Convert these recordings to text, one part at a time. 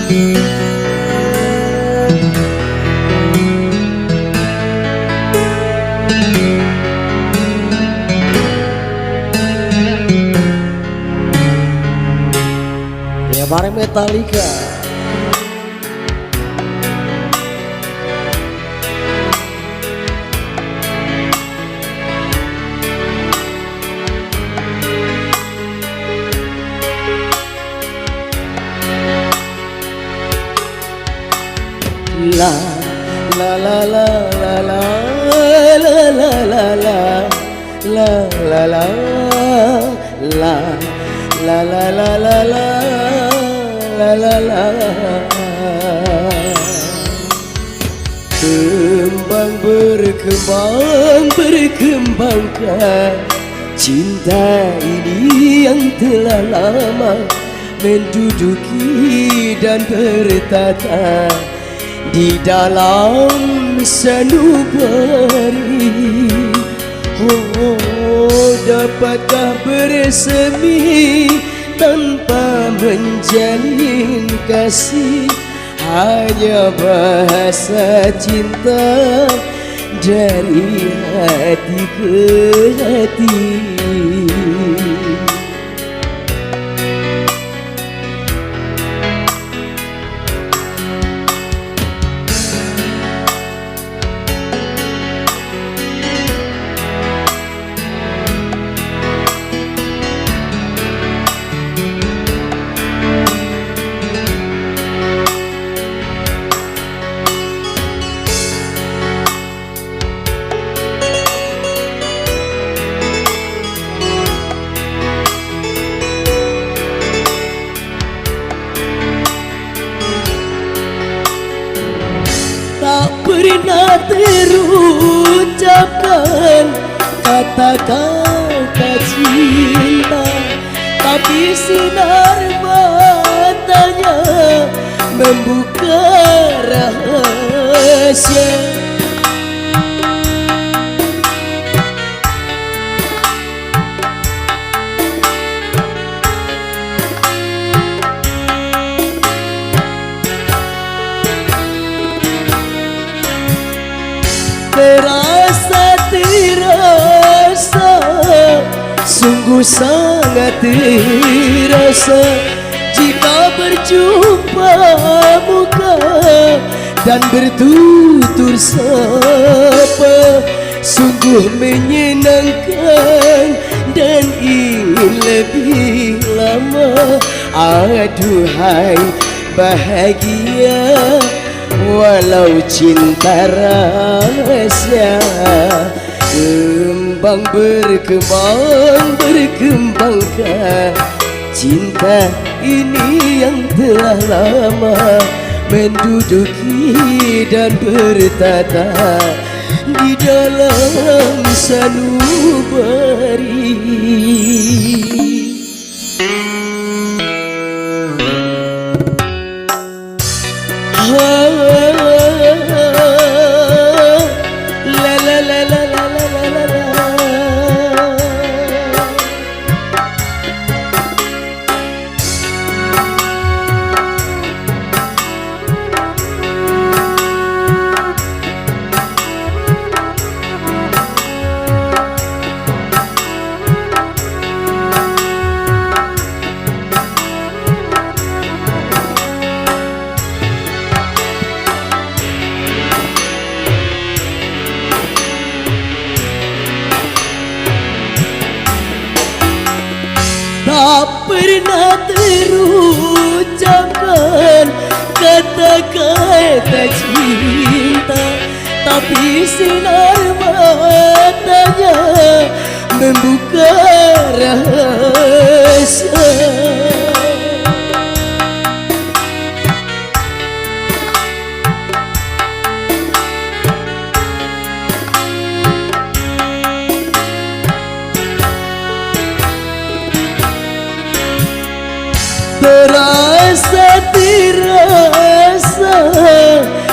Ya bareng Metallica. La la la la la la la la la la la la la la la la la la la la kembang berkembangkan cinta ini yang telah lama menduduki dan bertata di dalam sanubari. Oh, dapatkah bersemi tanpa menjalin kasih? Hanya bahasa cinta dari hati ke hati. Tak pernah terucapkan kata-kata cinta, tapi sinar matanya membuka rahasia. Terasa, sungguh sangat terasa jika berjumpa muka dan bertutur sapa. Sungguh menyenangkan dan ingin lebih lama. Aduhai bahagia walau cinta rahasia. Kembang berkembangkan cinta ini yang telah lama menduduki dan bertata di dalam sanubari. Tak pernah terucapkan kata-kata cinta, tapi sinar matanya membuka rahasia. Terasa,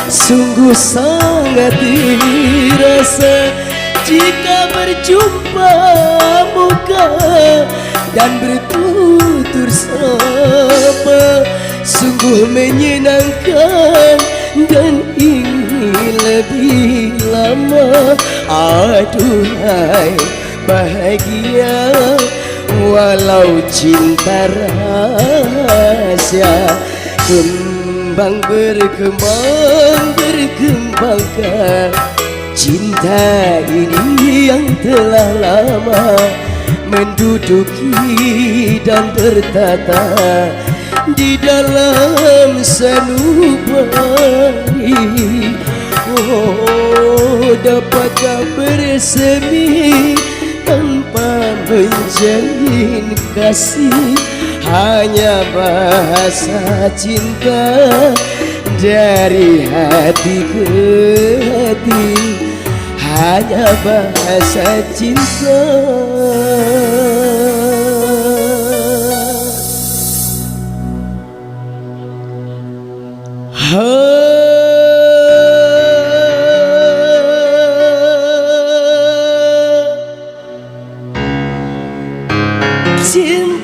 sungguh sangat terasa jika berjumpa muka dan bertutur sapa. sungguh menyenangkan dan ingin lebih lama. Aduhai bahagia walau cinta rahasia. Kembang berkembangkan cinta ini yang telah lama menduduki dan bertata di dalam sanubari. Oh, dapatkah bersemi tanpa menjalin kasih? Hanya bahasa cinta dari hati ke hati, hanya bahasa cinta. Cinta